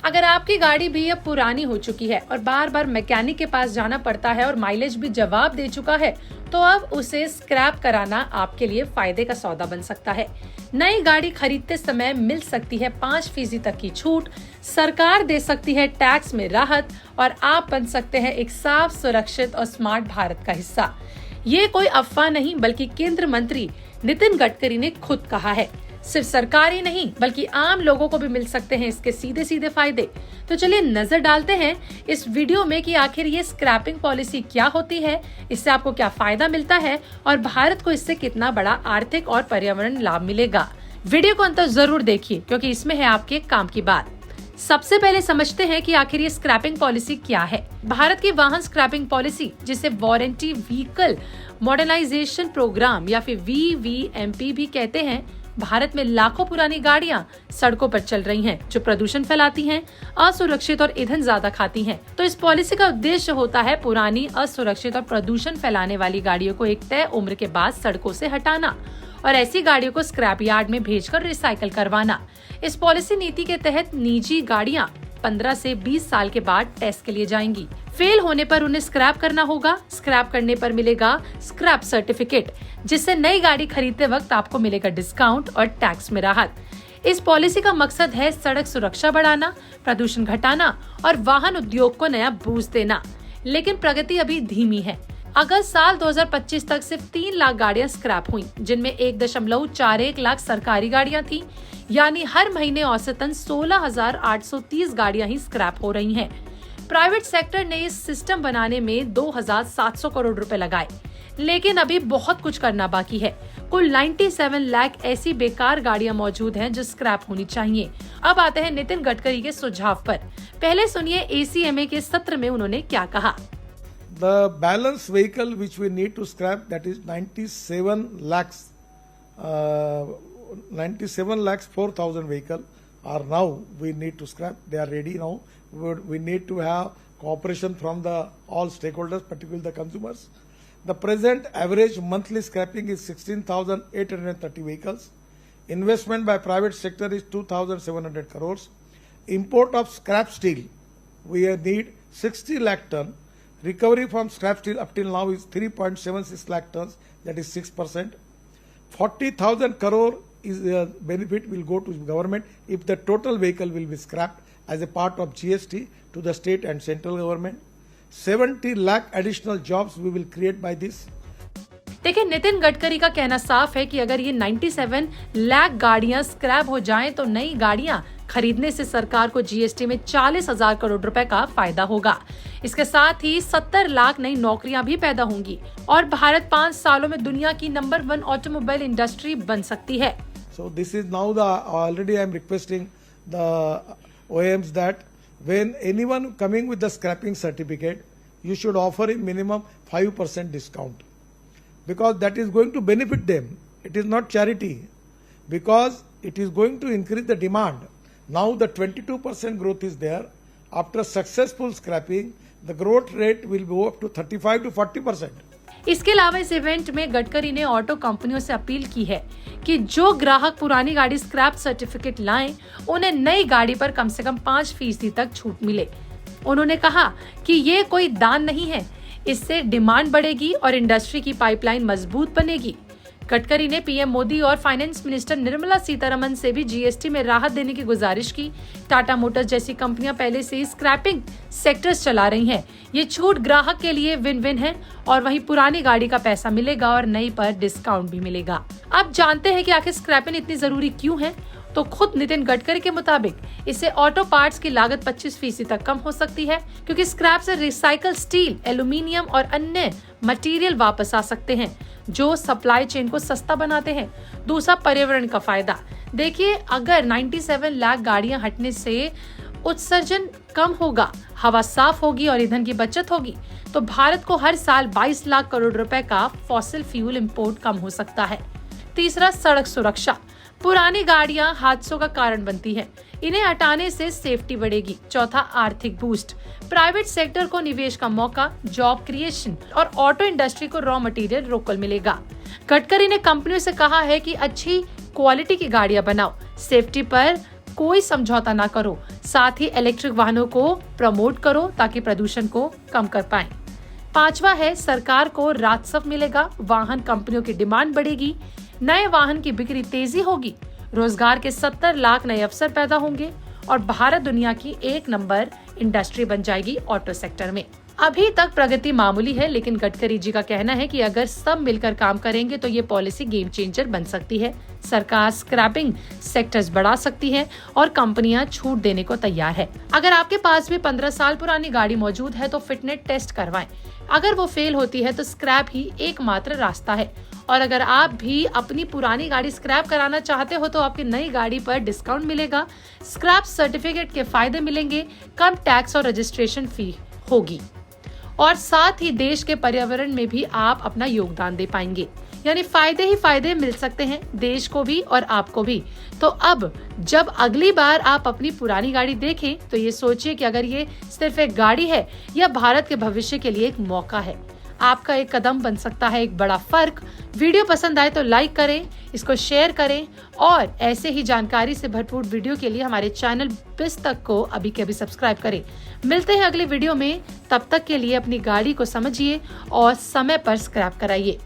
अगर आपकी गाड़ी भी अब पुरानी हो चुकी है और बार बार मैकेनिक के पास जाना पड़ता है और माइलेज भी जवाब दे चुका है, तो अब उसे स्क्रैप कराना आपके लिए फायदे का सौदा बन सकता है। नई गाड़ी खरीदते समय मिल सकती है 5% तक की छूट, सरकार दे सकती है टैक्स में राहत और आप बन सकते हैं एक साफ, सुरक्षित और स्मार्ट भारत का हिस्सा। ये कोई अफवाह नहीं, बल्कि केंद्रीय मंत्री नितिन गडकरी ने खुद कहा है। सिर्फ सरकार ही नहीं, बल्कि आम लोगों को भी मिल सकते हैं इसके सीधे सीधे फायदे। तो चलिए नजर डालते हैं इस वीडियो में कि आखिर ये स्क्रैपिंग पॉलिसी क्या होती है, इससे आपको क्या फायदा मिलता है और भारत को इससे कितना बड़ा आर्थिक और पर्यावरण लाभ मिलेगा। वीडियो को अंत तक जरूर देखिए, क्योंकि इसमें है आपके काम की बात। सबसे पहले समझते हैं कि आखिर ये स्क्रैपिंग पॉलिसी क्या है। भारत की वाहन स्क्रैपिंग पॉलिसी, जिसे वारंटी व्हीकल मॉडर्नाइजेशन प्रोग्राम या फिर VVMP भी कहते हैं, भारत में लाखों पुरानी गाड़ियां सड़कों पर चल रही हैं, जो प्रदूषण फैलाती हैं, असुरक्षित और ईंधन ज्यादा खाती हैं। तो इस पॉलिसी का उद्देश्य होता है पुरानी, असुरक्षित और प्रदूषण फैलाने वाली गाड़ियों को एक तय उम्र के बाद सड़कों से हटाना और ऐसी गाड़ियों को स्क्रैप यार्ड में भेजकर रिसाइकल करवाना। इस पॉलिसी नीति के तहत निजी गाड़ियां 15 से 20 साल के बाद टेस्ट के लिए जाएंगी। फेल होने पर उन्हें स्क्रैप करना होगा। स्क्रैप करने पर मिलेगा स्क्रैप सर्टिफिकेट, जिससे नई गाड़ी खरीदते वक्त आपको मिलेगा डिस्काउंट और टैक्स में राहत। इस पॉलिसी का मकसद है सड़क सुरक्षा बढ़ाना, प्रदूषण घटाना और वाहन उद्योग को नया बूस्ट देना। लेकिन प्रगति अभी धीमी है। अगस्त साल 2025 तक सिर्फ 3 लाख गाड़ियां स्क्रैप हुई, जिनमें 1.41 लाख सरकारी गाड़ियां थी, यानी हर महीने औसतन 16,830 गाड़ियां ही स्क्रैप हो रही हैं। प्राइवेट सेक्टर ने इस सिस्टम बनाने में 2,700 करोड़ रुपए लगाए, लेकिन अभी बहुत कुछ करना बाकी है। कुल 97 लाख ऐसी बेकार गाड़ियां मौजूद हैं जो स्क्रैप होनी चाहिए। अब आते हैं नितिन गडकरी के सुझाव पर। पहले सुनिए ACMA के सत्र में उन्होंने क्या कहा। The balance vehicle which we need to scrap, that is 97 lakhs 4,000 vehicle are now we need to scrap. They are ready now. We need to have cooperation from the all stakeholders, particularly the consumers. The present average monthly scrapping is 16,830 vehicles. Investment by private sector is 2,700 crores. Import of scrap steel, we need 60 lakh ton. Recovery from scrap steel up till now is 3.76 lakh tons, that is 6%. 40,000 crore is benefit will go to government if the total vehicle will be scrapped as a part of GST to the state and central government. 70 lakh additional jobs we will create by this. देखिए, नितिन गडकरी का कहना साफ है कि अगर ये 97 लाख गाड़ियां scrap हो जाएं, तो नई गाड़ियां खरीदने से सरकार को GST में 40,000 करोड़ रुपए का फायदा होगा। इसके साथ ही 70 लाख नई नौकरियां भी पैदा होंगी और भारत 5 सालों में दुनिया की नंबर 1 ऑटोमोबाइल इंडस्ट्री बन सकती है। So this is now already I am requesting the OEMs that when anyone coming with the scrapping certificate, you should offer a minimum 5% discount, because that is going to benefit them. It is not charity, because it is going to increase the demand. Now the 22% growth is there. After successful scrapping, the growth rate will go up to 35 to 40%. इसके अलावा इस event में गडकरी ने auto कंपनियों से appeal की है कि जो ग्राहक पुरानी गाड़ी स्क्रैप सर्टिफिकेट लाएं, उन्हें नई गाड़ी पर कम से कम 5% तक छूट मिले। उन्होंने कहा कि ये कोई दान नहीं है, इससे डिमांड बढ़ेगी और इंडस्ट्री की पाइपलाइन मजबूत बनेगी। गडकरी ने पीएम मोदी और फाइनेंस मिनिस्टर निर्मला सीतारमन से भी GST में राहत देने की गुजारिश की। टाटा मोटर्स जैसी कंपनियां पहले से ही स्क्रैपिंग सेक्टर्स चला रही हैं। ये छूट ग्राहक के लिए विन विन है और वहीं पुरानी गाड़ी का पैसा मिलेगा और नई पर डिस्काउंट भी मिलेगा। अब जानते हैं कि आखिर स्क्रैपिंग इतनी जरूरी क्यों है। तो खुद नितिन गडकरी के मुताबिक इससे ऑटो पार्ट्स की लागत 25% तक कम हो सकती है, क्योंकि स्क्रैप से रिसाइकल स्टील, एल्यूमिनियम और अन्य मटेरियल वापस आ सकते हैं, जो सप्लाई चेन को सस्ता बनाते हैं। दूसरा, पर्यावरण का फायदा। देखिए, अगर 97 लाख गाड़ियां हटने से उत्सर्जन कम होगा, हवा साफ होगी और ईंधन की बचत होगी, तो भारत को हर साल 22 लाख करोड़ रुपए का फॉसिल फ्यूल इंपोर्ट कम हो सकता है। तीसरा, सड़क सुरक्षा। पुरानी गाड़ियां हादसों का कारण बनती हैं, इन्हें हटाने से सेफ्टी बढ़ेगी। चौथा, आर्थिक बूस्ट। प्राइवेट सेक्टर को निवेश का मौका, जॉब क्रिएशन और ऑटो इंडस्ट्री को रॉ मटेरियल लोकल मिलेगा। गडकरी ने कंपनियों से कहा है कि अच्छी क्वालिटी की गाड़ियां बनाओ, सेफ्टी पर कोई समझौता ना करो, साथ ही इलेक्ट्रिक वाहनों को प्रमोट करो ताकि प्रदूषण को कम कर पाएं। 5वां है, सरकार को राजस्व मिलेगा, वाहन कंपनियों की डिमांड बढ़ेगी, नए वाहन की बिक्री तेजी होगी, रोजगार के 70 लाख नए अवसर पैदा होंगे और भारत दुनिया की 1 नंबर इंडस्ट्री बन जाएगी ऑटो सेक्टर में। अभी तक प्रगति मामूली है, लेकिन गडकरी जी का कहना है कि अगर सब मिलकर काम करेंगे तो ये पॉलिसी गेम चेंजर बन सकती है। सरकार स्क्रैपिंग सेक्टर्स बढ़ा सकती है और कंपनियां छूट देने को तैयार है। अगर आपके पास भी 15 साल पुरानी गाड़ी मौजूद है तो फिटनेस टेस्ट करवाएं। अगर वो फेल होती है तो स्क्रैप ही एकमात्र रास्ता है। और अगर आप भी अपनी पुरानी गाड़ी स्क्रैप कराना चाहते हो तो आपकी नई गाड़ी पर डिस्काउंट मिलेगा, स्क्रैप सर्टिफिकेट के फायदे मिलेंगे, कम टैक्स और रजिस्ट्रेशन फी होगी और साथ ही देश के पर्यावरण में भी आप अपना योगदान दे पाएंगे। यानी फायदे ही फायदे मिल सकते हैं देश को भी और आपको भी। तो अब जब अगली बार आप अपनी पुरानी गाड़ी देखें तो ये सोचिए कि अगर ये सिर्फ एक गाड़ी है या भारत के भविष्य के लिए एक मौका है। आपका एक कदम बन सकता है एक बड़ा फर्क। वीडियो पसंद आए तो लाइक करें, इसको शेयर करें और ऐसे ही जानकारी से भरपूर वीडियो के लिए हमारे चैनल बिस्तक को अभी के अभी सब्सक्राइब करें। मिलते हैं अगली वीडियो में, तब तक के लिए अपनी गाड़ी को समझिए और समय पर स्क्रैप कराइए।